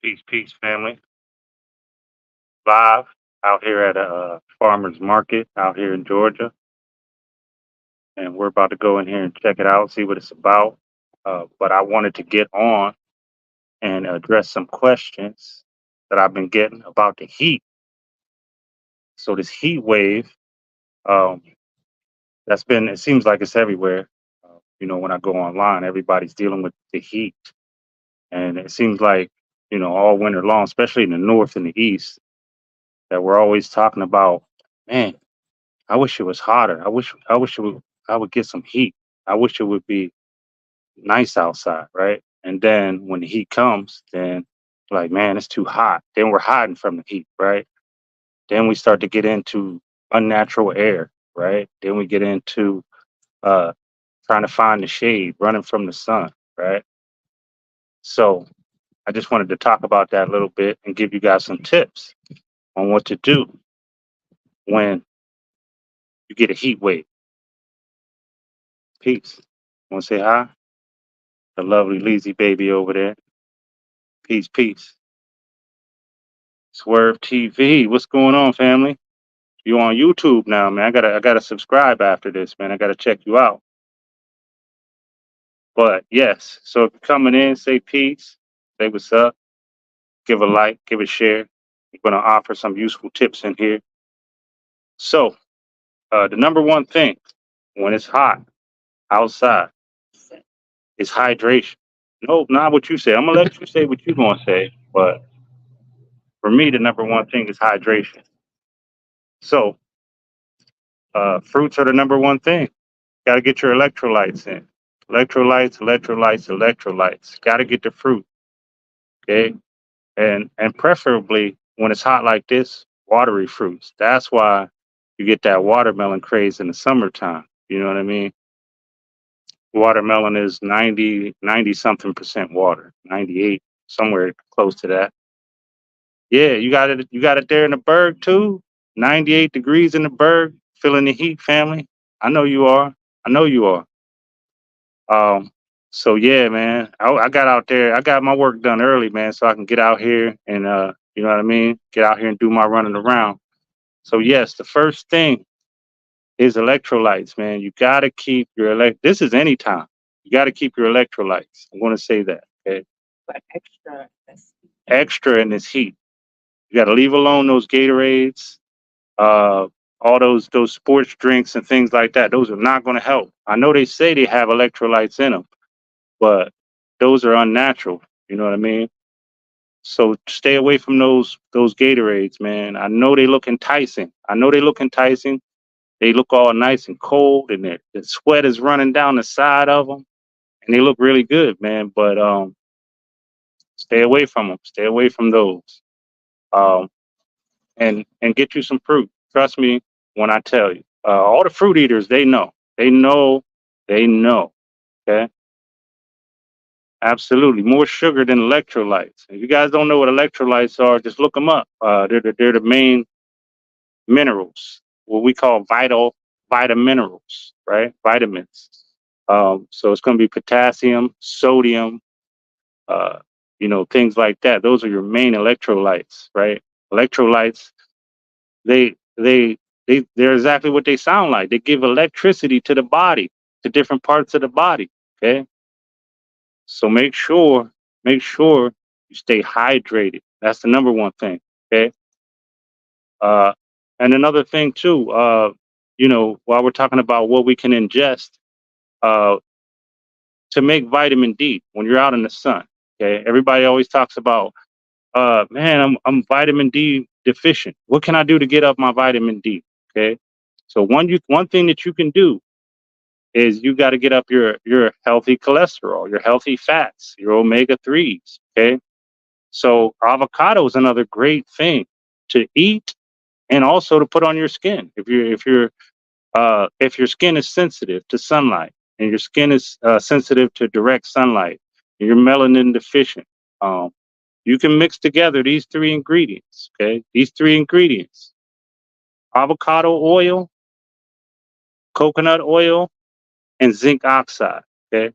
Peace, peace, family. Live out here at a farmer's market out here in Georgia, and we're about to go in here and check it out, see what it's about. But I wanted to get on and address some questions that I've been getting about the heat. So this heat wave, um, that's been, it seems like it's everywhere. When I go online, everybody's dealing with the heat, and it seems like all winter long, especially in the north and the east, that we're always talking about, man, I wish it was hotter. I would get some heat. I wish it would be nice outside, right? And then when the heat comes, then like, man, it's too hot. Then we're hiding from the heat, right? Then we start to get into unnatural air, right? Then we get into uh trying to find the shade, running from the sun, right? So I just wanted to talk about that a little bit and give you guys some tips on what to do when you get a heat wave. Peace. Want to say hi? The lovely lazy baby over there. Peace, peace. Swerve TV. What's going on, family? You on YouTube now, man. I gotta subscribe after this, man. I gotta check you out. But yes, so if you're coming in, say peace, say what's up, give a like, give a share. I'm gonna offer some useful tips in here. So the number one thing when it's hot outside is hydration. Nope, not what you say. I'm gonna let you say what you're gonna say, but for me, the number one thing is hydration. So fruits are the number one thing. Got to get your electrolytes in. Electrolytes. Got to get the fruit, okay? And preferably when it's hot like this, watery fruits. That's why you get that watermelon craze in the summertime. You know what I mean? Watermelon is 90 something percent water, 98, somewhere close to that. Yeah, you got it there in the Berg too. 98 degrees in the Berg, feeling the heat, family. I know you are. I know you are. Um, so yeah, man, I got out there. I got my work done early, man, so I can get out here and you know what I mean, get out here and do my running around. So yes, the first thing is electrolytes, man. You gotta keep your This is anytime. You gotta keep your electrolytes. I'm gonna say that. Okay, extra in this heat. You gotta leave alone those Gatorades, uh, all those sports drinks and things like that. Those are not gonna help. I know they say they have electrolytes in them, but those are unnatural. You know what I mean? So stay away from those Gatorades, man. I know they look enticing. I know they look enticing. They look all nice and cold, and the sweat is running down the side of them, and they look really good, man. But stay away from them. Stay away from those. Um, and get you some fruit. Trust me when I tell you. All the fruit eaters, they know. They know. They know. Okay. Absolutely. More sugar than electrolytes. If you guys don't know what electrolytes are, just look them up. They're the main minerals, what we call vitaminerals, right? Vitamins. So it's going to be potassium, sodium, uh, things like that. Those are your main electrolytes, right? Electrolytes, they, they, they're exactly what they sound like. They give electricity to the body, to different parts of the body. Okay. So make sure you stay hydrated. That's the number one thing. Okay. Uh, and another thing too, while we're talking about what we can ingest, uh, to make vitamin D when you're out in the sun. Okay. Everybody always talks about, man, I'm vitamin D deficient. What can I do to get up my vitamin D? Okay. So one thing that you can do is you got to get up your healthy cholesterol, your healthy fats, your omega threes. Okay. So avocado is another great thing to eat and also to put on your skin. If your skin is sensitive to sunlight and your skin is sensitive to direct sunlight, and you're melanin deficient, um, you can mix together these three ingredients. Okay, these three ingredients: avocado oil, coconut oil, and zinc oxide. Okay,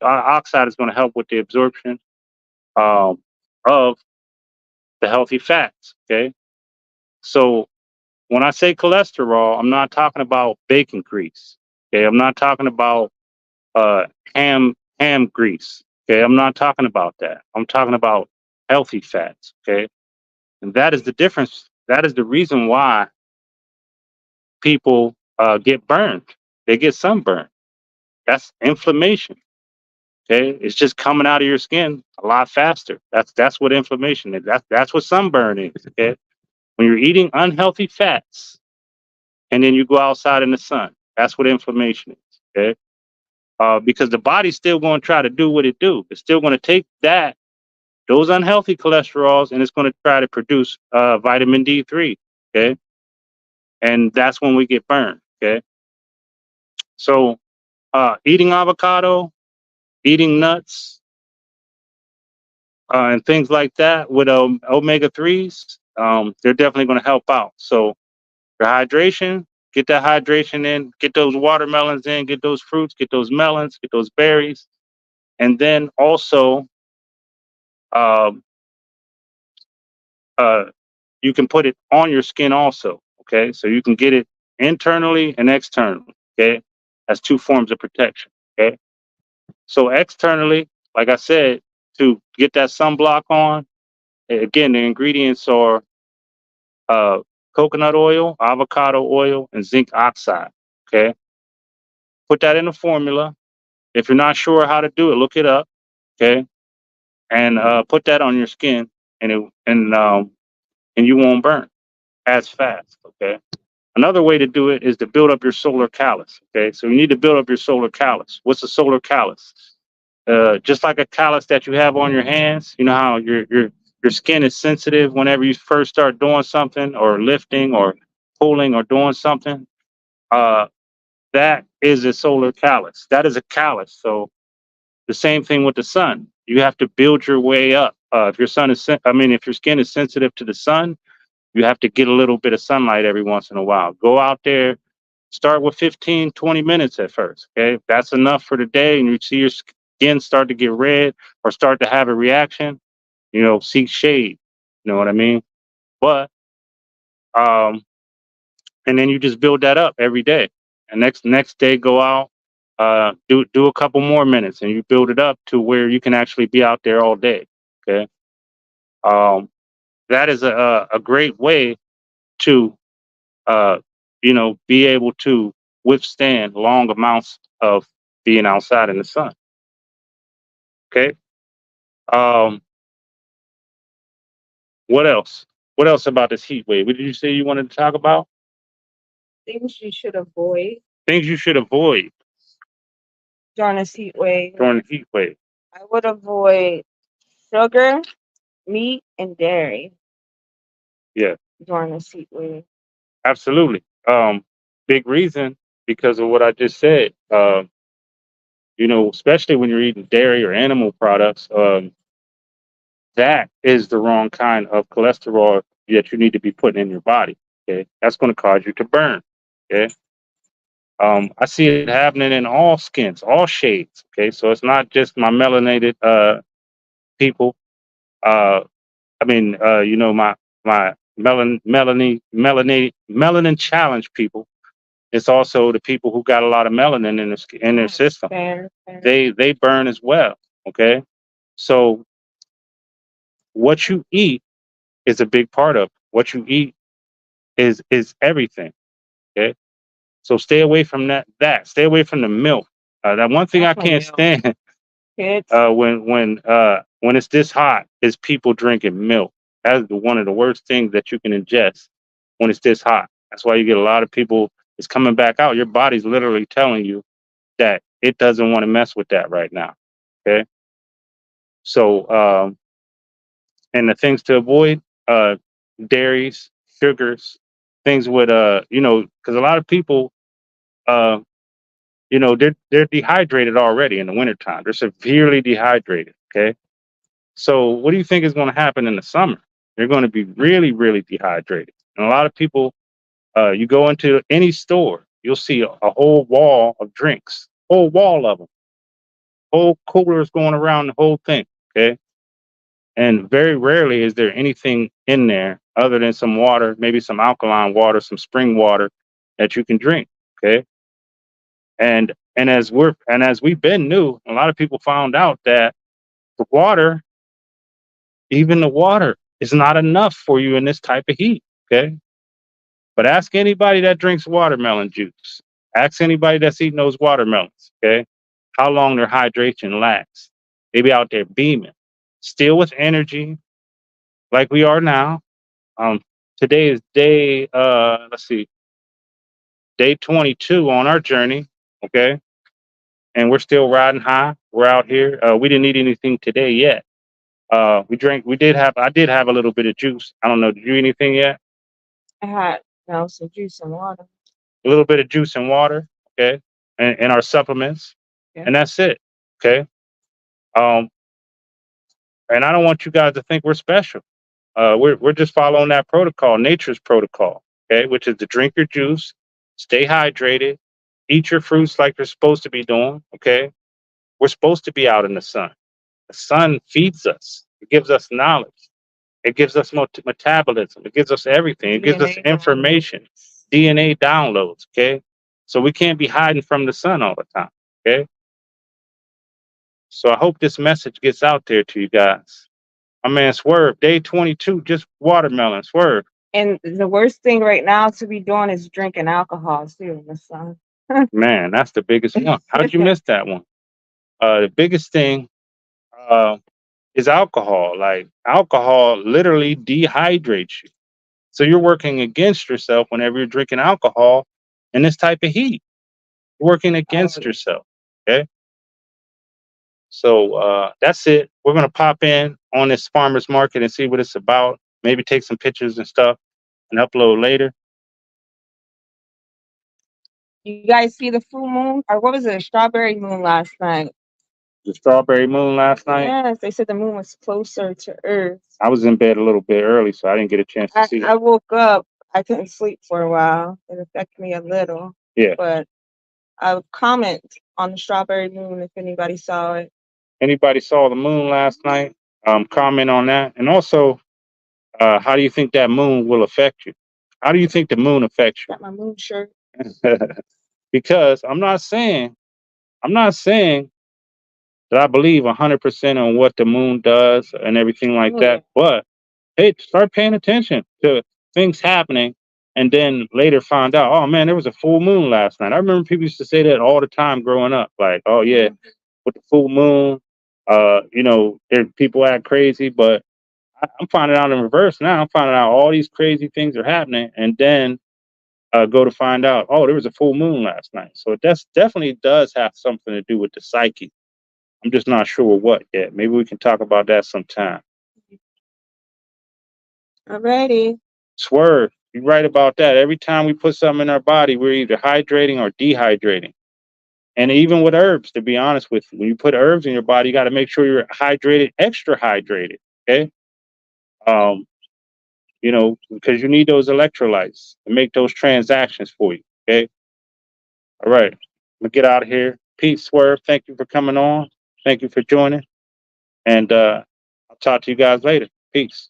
oxide is going to help with the absorption. Um, of the healthy fats. Okay. So when I say cholesterol, I'm not talking about bacon grease. Okay. I'm not talking about uh, ham grease. Okay. I'm not talking about that. I'm talking about healthy fats. Okay. And that is the difference. That is the reason why people get burned. They get sunburned. That's inflammation. Okay, it's just coming out of your skin a lot faster. That's what inflammation is. That's what sunburn is. Okay, when you're eating unhealthy fats and then you go outside in the sun, that's what inflammation is. Okay, because the body's still going to try to do what it do. It's still going to take those unhealthy cholesterols and it's going to try to produce vitamin D3. Okay, and that's when we get burned. Okay, so eating avocado, eating nuts, and things like that with omega 3s, they're definitely going to help out. So, your hydration, get that hydration in, get those watermelons in, get those fruits, get those melons, get those berries. And then also, um, uh, you can put it on your skin also. Okay. So, you can get it internally and externally. Okay. That's two forms of protection. Okay. So, externally, like I said, to get that sunblock on, again, the ingredients are uh, coconut oil, avocado oil, and zinc oxide. Okay. Put that in the formula. If you're not sure how to do it, look it up. Okay. And put that on your skin and you won't burn as fast. Okay. Another way to do it is to build up your solar callus. Okay. So you need to build up your solar callus. What's a solar callus? Just like a callus that you have on your hands, you know how your skin is sensitive whenever you first start doing something or lifting or pulling or doing something. Uh, that is a solar callus. That is a callus. So the same thing with the sun. You have to build your way up. If your sun is, if your skin is sensitive to the sun, you have to get a little bit of sunlight every once in a while. Go out there, start with 15, 20 minutes at first. Okay. If that's enough for the day and you see your skin start to get red or start to have a reaction, seek shade. You know what I mean? But, um, and then you just build that up every day. And next day, go out, do a couple more minutes, and you build it up to where you can actually be out there all day. Okay, that is a great way to be able to withstand long amounts of being outside in the sun. Okay, um, what else? What else about this heat wave? What did you say you wanted to talk about? Things you should avoid Things you should avoid during this heat wave. during the heat wave. I would avoid sugar, meat, and dairy Yeah. during this heat wave. Absolutely. Big reason because of what I just said. Especially when you're eating dairy or animal products, that is the wrong kind of cholesterol that you need to be putting in your body. Okay, that's going to cause you to burn. Okay, I see it happening in all skins, all shades. Okay, so it's not just my melanated people. Uh, my melanin challenge people. It's also the people who got a lot of melanin in their Yes, system. fair, fair. They burn as well. Okay, so what you eat is a big part of it. What you eat is everything. Okay, so stay away from stay away from the milk. That one thing I Definitely can't milk. stand Kids, when it's this hot is people drinking milk. That's one of the worst things that you can ingest when it's this hot. That's why you get a lot of people. It's coming back out. Your body's literally telling you that it doesn't want to mess with that right now. Okay. So, and the things to avoid, dairies, sugars, things with, because a lot of people, uh, they're dehydrated already in the wintertime. They're severely dehydrated. Okay. So, what do you think is going to happen in the summer? They're going to be really, really dehydrated. And a lot of people, you go into any store, you'll see a whole wall of drinks, whole wall of them, whole coolers going around the whole thing. Okay. And very rarely is there anything in there other than some water, maybe some alkaline water, some spring water that you can drink. Okay. And as we've been new, a lot of people found out that the water, even the water, is not enough for you in this type of heat. Okay. But ask anybody that drinks watermelon juice. Ask anybody that's eating those watermelons. Okay. How long their hydration lasts. They be out there beaming, still with energy, like we are now. Um, Today is day let's see, day 22 on our journey. Okay. And we're still riding high. We're out here. We didn't eat anything today yet. I did have a little bit of juice. I don't know, did you eat anything yet? I had some juice and water. A little bit of juice and water, okay, and our supplements, Yeah. and that's it. Okay. Um, and I don't want you guys to think we're special. We're just following that protocol, nature's protocol, okay, which is to drink your juice, stay hydrated, eat your fruits like you're supposed to be doing. Okay. We're supposed to be out in the sun. The sun feeds us. It gives us knowledge. It gives us metabolism. It gives us everything. It gives us DNA information, downloads. DNA downloads. Okay. So we can't be hiding from the sun all the time. Okay. So I hope this message gets out there to you guys. My man Swerve, day 22, just watermelon. Swerve. And the worst thing right now to be doing is drinking alcohol too in the sun. Man, that's the biggest one. How'd you miss that one? The biggest thing uh, is alcohol. Like alcohol literally dehydrates you. So you're working against yourself whenever you're drinking alcohol in this type of heat. You're working against Oh, yourself. Okay. So that's it. We're gonna pop in on this farmers market and see what it's about. Maybe take some pictures and stuff and upload later. you guys see the full moon or what was it? A strawberry moon last night. The strawberry moon last night. Yes, they said the moon was closer to Earth. I was in bed a little bit early, so I didn't get a chance to see I it. woke up. I couldn't sleep for a while. It affected me a little. Yeah. But I would comment on the strawberry moon if anybody saw it. Anybody saw the moon last night? Comment on that. And also, how do you think that moon will affect you? How do you think the moon affects Got my moon shirt. you? Because I'm not saying that I believe 100% on what the moon does and everything like Oh, that. But hey, start paying attention to things happening, and then later find out, oh man, there was a full moon last night. I remember people used to say that all the time growing up, like, oh yeah, with the full moon, people act crazy, but I'm finding out in reverse now. I'm finding out all these crazy things are happening, and then go to find out, oh, there was a full moon last night. So it definitely does have something to do with the psyche. I'm just not sure what yet. Maybe we can talk about that sometime. Alrighty. Swerve, you're right about that. Every time we put something in our body, we're either hydrating or dehydrating. And even with herbs, to be honest with you, when you put herbs in your body, you got to make sure you're hydrated, extra hydrated. Okay. Um, because you need those electrolytes to make those transactions for you. Okay. All right. I'm gonna get out of here. Pete, Swerve, thank you for coming on. Thank you for joining. And I'll talk to you guys later. Peace.